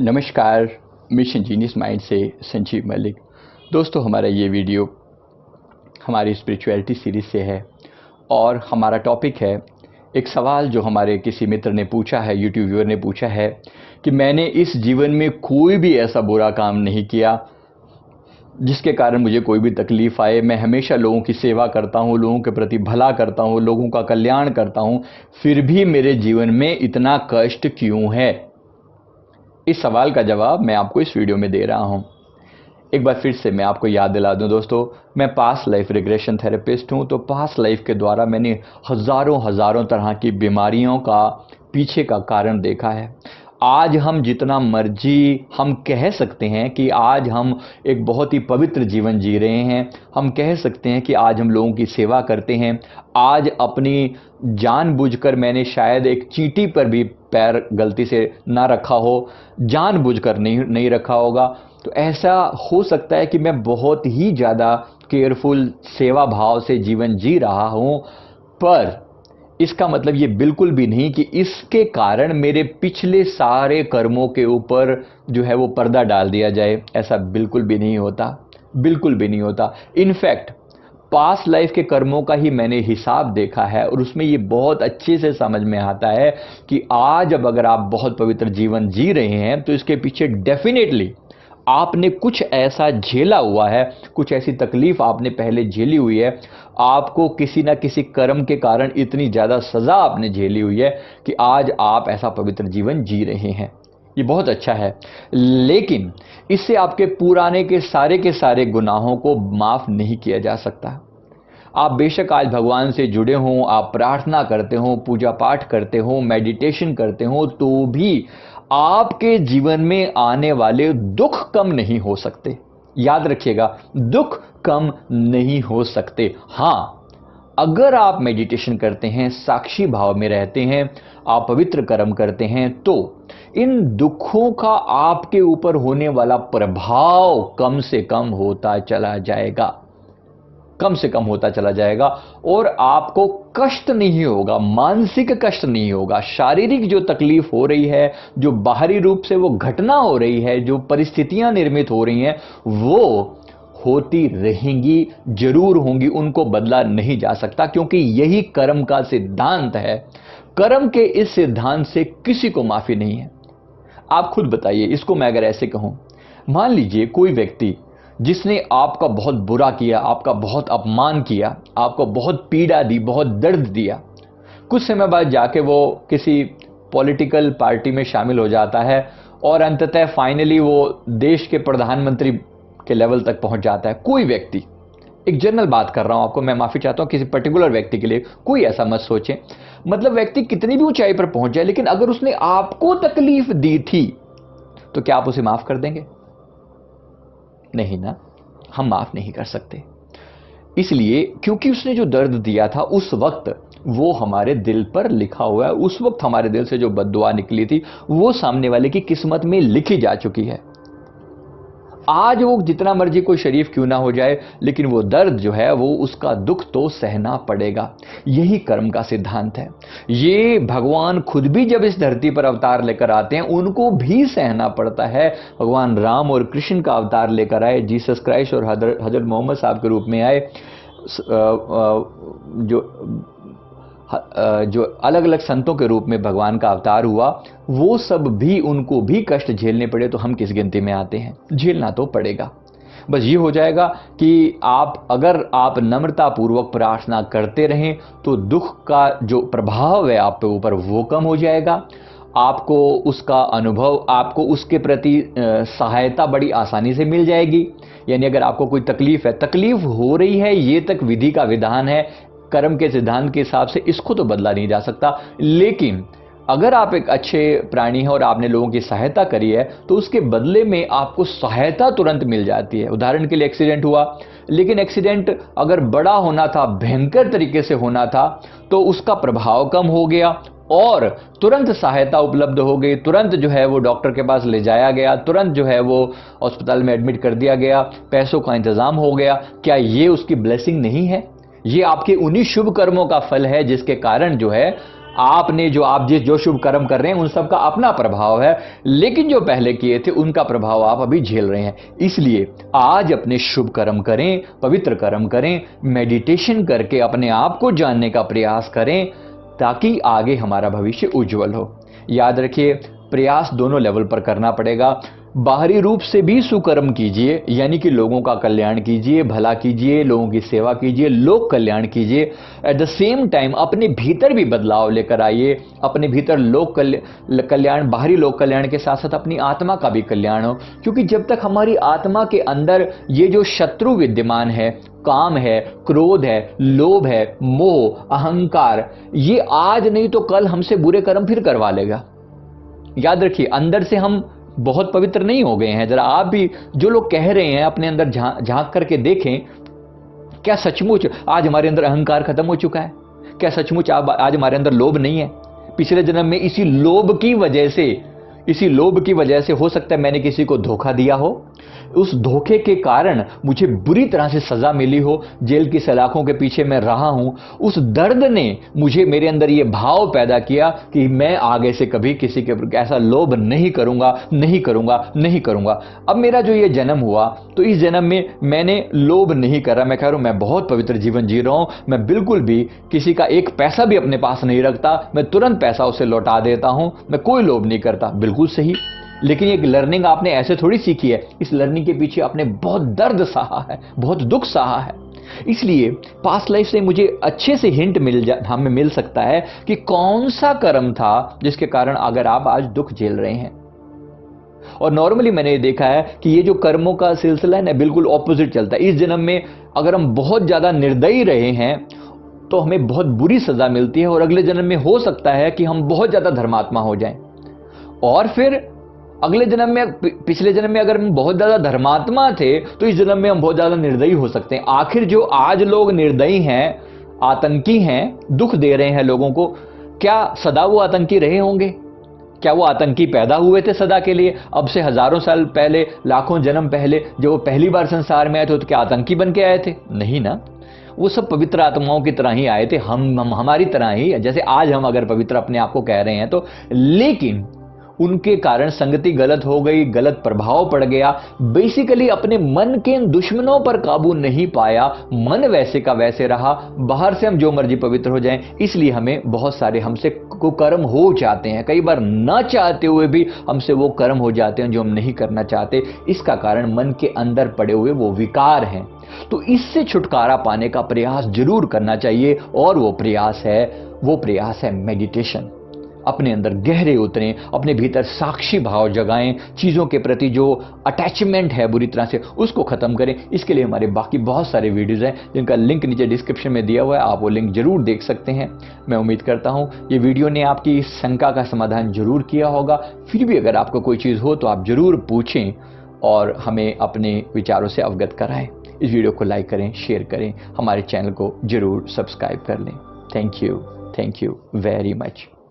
नमस्कार। Mission genius mind से संजीव मलिक। दोस्तों, हमारा ये वीडियो हमारी स्पिरिचुअलिटी सीरीज से है और हमारा टॉपिक है एक सवाल जो हमारे किसी मित्र ने पूछा है, यूट्यूब व्यूअर ने पूछा है कि मैंने इस जीवन में कोई भी ऐसा बुरा काम नहीं किया जिसके कारण मुझे कोई भी तकलीफ़ आए। मैं हमेशा लोगों की सेवा करता हूँ, लोगों के प्रति भला करता हूँ, लोगों का कल्याण करता हूँ, फिर भी मेरे जीवन में इतना कष्ट क्यों है। इस सवाल का जवाब मैं आपको इस वीडियो में दे रहा हूं। एक बार फिर से मैं आपको याद दिला दूं दोस्तों, मैं पास्ट लाइफ रिग्रेशन थेरेपिस्ट हूं। तो पास्ट लाइफ के द्वारा मैंने हज़ारों तरह की बीमारियों का पीछे का कारण देखा है। आज हम जितना मर्जी हम कह सकते हैं कि आज हम एक बहुत ही पवित्र जीवन जी रहे हैं, हम कह सकते हैं कि आज हम लोगों की सेवा करते हैं। आज अपनी जानबूझकर मैंने शायद एक चींटी पर भी पैर गलती से ना रखा हो, जानबूझकर नहीं रखा होगा। तो ऐसा हो सकता है कि मैं बहुत ही ज़्यादा केयरफुल सेवा भाव से जीवन जी रहा हूँ, पर इसका मतलब ये बिल्कुल भी नहीं कि इसके कारण मेरे पिछले सारे कर्मों के ऊपर जो है वो पर्दा डाल दिया जाए। ऐसा बिल्कुल भी नहीं होता, बिल्कुल भी नहीं होता। इनफैक्ट पास्ट लाइफ के कर्मों का ही मैंने हिसाब देखा है और उसमें ये बहुत अच्छे से समझ में आता है कि आज अब अगर आप बहुत पवित्र जीवन जी रहे हैं तो इसके पीछे डेफिनेटली आपने कुछ ऐसा झेला हुआ है, कुछ ऐसी तकलीफ आपने पहले झेली हुई है, आपको किसी ना किसी कर्म के कारण इतनी ज़्यादा सज़ा आपने झेली हुई है कि आज आप ऐसा पवित्र जीवन जी रहे हैं। ये बहुत अच्छा है, लेकिन इससे आपके पुराने के सारे गुनाहों को माफ़ नहीं किया जा सकता। आप बेशक आज भगवान से जुड़े हों, आप प्रार्थना करते हों, पूजा पाठ करते हों, मेडिटेशन करते हों, तो भी आपके जीवन में आने वाले दुख कम नहीं हो सकते। याद रखिएगा, दुख कम नहीं हो सकते। हाँ, अगर आप मेडिटेशन करते हैं, साक्षी भाव में रहते हैं, आप पवित्र कर्म करते हैं, तो इन दुखों का आपके ऊपर होने वाला प्रभाव कम से कम होता चला जाएगा, कम से कम होता चला जाएगा और आपको कष्ट नहीं होगा, मानसिक कष्ट नहीं होगा। शारीरिक जो तकलीफ हो रही है, जो बाहरी रूप से वो घटना हो रही है, जो परिस्थितियां निर्मित हो रही हैं, वो होती रहेंगी, जरूर होंगी, उनको बदला नहीं जा सकता, क्योंकि यही कर्म का सिद्धांत है। कर्म के इस सिद्धांत से किसी को माफी नहीं है। आप खुद बताइए, इसको मैं अगर ऐसे कहूं, मान लीजिए कोई व्यक्ति जिसने आपका बहुत बुरा किया, आपका बहुत अपमान किया, आपको बहुत पीड़ा दी, बहुत दर्द दिया, कुछ समय बाद जाके वो किसी पॉलिटिकल पार्टी में शामिल हो जाता है और अंततः फाइनली वो देश के प्रधानमंत्री के लेवल तक पहुंच जाता है। कोई व्यक्ति, एक जनरल बात कर रहा हूं आपको, मैं माफी चाहता हूं किसी पर्टिकुलर व्यक्ति के लिए, कोई ऐसा मत सोचें। मतलब व्यक्ति कितनी भी ऊंचाई पर पहुंच जाए, लेकिन अगर उसने आपको तकलीफ दी थी तो क्या आप उसे माफ कर देंगे? नहीं ना, हम माफ नहीं कर सकते। इसलिए क्योंकि उसने जो दर्द दिया था उस वक्त वो हमारे दिल पर लिखा हुआ है, उस वक्त हमारे दिल से जो बद्दुआ निकली थी वो सामने वाले की किस्मत में लिखी जा चुकी है। आज वो जितना मर्जी कोई शरीफ क्यों ना हो जाए, लेकिन वो दर्द जो है वो उसका दुख तो सहना पड़ेगा। यही कर्म का सिद्धांत है। ये भगवान खुद भी जब इस धरती पर अवतार लेकर आते हैं उनको भी सहना पड़ता है। भगवान राम और कृष्ण का अवतार लेकर आए, जीसस क्राइस्ट और हजरत मोहम्मद साहब के रूप में आए, जो अलग अलग संतों के रूप में भगवान का अवतार हुआ, वो सब भी, उनको भी कष्ट झेलने पड़े, तो हम किस गिनती में आते हैं? झेलना तो पड़ेगा। बस ये हो जाएगा कि अगर आप नम्रता पूर्वक प्रार्थना करते रहें तो दुख का जो प्रभाव है आप पे ऊपर वो कम हो जाएगा। आपको उसका अनुभव, आपको उसके प्रति सहायता बड़ी आसानी से मिल जाएगी। यानी अगर आपको कोई तकलीफ हो रही है, ये तक विधि का विधान है, कर्म के सिद्धांत के हिसाब से इसको तो बदला नहीं जा सकता। लेकिन अगर आप एक अच्छे प्राणी हैं और आपने लोगों की सहायता करी है तो उसके बदले में आपको सहायता तुरंत मिल जाती है। उदाहरण के लिए एक्सीडेंट हुआ, लेकिन एक्सीडेंट अगर बड़ा होना था, भयंकर तरीके से होना था, तो उसका प्रभाव कम हो गया और तुरंत सहायता उपलब्ध हो गई, तुरंत जो है वो डॉक्टर के पास ले जाया गया, तुरंत जो है वो अस्पताल में एडमिट कर दिया गया, पैसों का इंतजाम हो गया। क्या ये उसकी ब्लेसिंग नहीं है? ये आपके उन्हीं शुभ कर्मों का फल है जिसके कारण जो है आपने आप जो शुभ कर्म कर रहे हैं उन सब का अपना प्रभाव है, लेकिन जो पहले किए थे उनका प्रभाव आप अभी झेल रहे हैं। इसलिए आज अपने शुभ कर्म करें, पवित्र कर्म करें, मेडिटेशन करके अपने आप को जानने का प्रयास करें, ताकि आगे हमारा भविष्य उज्जवल हो। याद रखिए, प्रयास दोनों लेवल पर करना पड़ेगा। बाहरी रूप से भी सुकर्म कीजिए, यानी कि लोगों का कल्याण कीजिए, भला कीजिए, लोगों की सेवा कीजिए, लोक कल्याण कीजिए। एट द सेम टाइम अपने भीतर भी बदलाव लेकर आइए। अपने भीतर लोक कल्याण, बाहरी लोक कल्याण के साथ साथ अपनी आत्मा का भी कल्याण हो। क्योंकि जब तक हमारी आत्मा के अंदर ये जो शत्रु विद्यमान है, काम है, क्रोध है, लोभ है, मोह, अहंकार, ये आज नहीं तो कल हमसे बुरे कर्म फिर करवा लेगा। याद रखिए, अंदर से हम बहुत पवित्र नहीं हो गए हैं। जरा आप भी जो लोग कह रहे हैं अपने अंदर झांक करके देखें, क्या सचमुच आज हमारे अंदर अहंकार खत्म हो चुका है? क्या सचमुच आज हमारे अंदर लोभ नहीं है? पिछले जन्म में इसी लोभ की वजह से हो सकता है मैंने किसी को धोखा दिया हो, उस धोखे के कारण मुझे बुरी तरह से सजा मिली हो, जेल की सलाखों के पीछे मैं रहा हूं। उस दर्द ने मेरे अंदर ये भाव पैदा किया कि मैं आगे से कभी किसी के ऐसा लोभ नहीं करूंगा। अब मेरा जो ये जन्म हुआ, तो इस जन्म में मैंने लोभ नहीं करा। मैं कह रहा हूं मैं बहुत पवित्र जीवन जी रहा हूं। मैं बिल्कुल भी किसी का एक पैसा भी अपने पास नहीं रखता, मैं तुरंत पैसा उसे लौटा देता हूं, मैं कोई लोभ नहीं करता। बिल्कुल सही। लेकिन ये लर्निंग आपने ऐसे थोड़ी सीखी है, इस लर्निंग के पीछे आपने बहुत दर्द सहा है, बहुत दुख सहा है। इसलिए पास्ट लाइफ से मुझे अच्छे से हिंट हमें मिल सकता है कि कौन सा कर्म था जिसके कारण अगर आप आज दुख झेल रहे हैं। और नॉर्मली मैंने ये देखा है कि ये जो कर्मों का सिलसिला है ना, बिल्कुल ऑपोजिट चलता है। इस जन्म में अगर हम बहुत ज्यादा निर्दयी रहे हैं तो हमें बहुत बुरी सजा मिलती है, और अगले जन्म में हो सकता है कि हम बहुत ज्यादा धर्मात्मा हो जाएं, और फिर अगले जन्म में, पिछले जन्म में अगर हम बहुत ज्यादा धर्मात्मा थे तो इस जन्म में हम बहुत ज्यादा निर्दयी हो सकते हैं। आखिर जो आज लोग निर्दयी हैं, आतंकी हैं, दुख दे रहे हैं लोगों को, क्या सदा वो आतंकी रहे होंगे? क्या वो आतंकी पैदा हुए थे सदा के लिए? अब से हजारों साल पहले, लाखों जन्म पहले जब वो पहली बार संसार में आए थे, तो क्या आतंकी बन के आए थे? नहीं ना। वो सब पवित्र आत्माओं की तरह ही आए थे, हम हमारी तरह ही, जैसे आज हम अगर पवित्र अपने आप को कह रहे हैं तो। लेकिन उनके कारण संगति गलत हो गई, गलत प्रभाव पड़ गया। बेसिकली अपने मन के दुश्मनों पर काबू नहीं पाया, मन वैसे का वैसे रहा। बाहर से हम जो मर्जी पवित्र हो जाएं, इसलिए हमें बहुत सारे हमसे कुकर्म हो जाते हैं। कई बार ना चाहते हुए भी हमसे वो कर्म हो जाते हैं जो हम नहीं करना चाहते। इसका कारण मन के अंदर पड़े हुए वो विकार हैं। तो इससे छुटकारा पाने का प्रयास जरूर करना चाहिए, और वो प्रयास है मेडिटेशन। अपने अंदर गहरे उतरें, अपने भीतर साक्षी भाव जगाएं, चीजों के प्रति जो अटैचमेंट है बुरी तरह से उसको खत्म करें। इसके लिए हमारे बाकी बहुत सारे वीडियोस हैं जिनका लिंक नीचे डिस्क्रिप्शन में दिया हुआ है, आप वो लिंक जरूर देख सकते हैं। मैं उम्मीद करता हूं ये वीडियो ने आपकी इस शंका का समाधान जरूर किया होगा। फिर भी अगर आपको कोई चीज हो तो आप जरूर पूछें और हमें अपने विचारों से अवगत कराएं। इस वीडियो को लाइक करें, शेयर करें, हमारे चैनल को जरूर सब्सक्राइब कर लें। Thank you very much.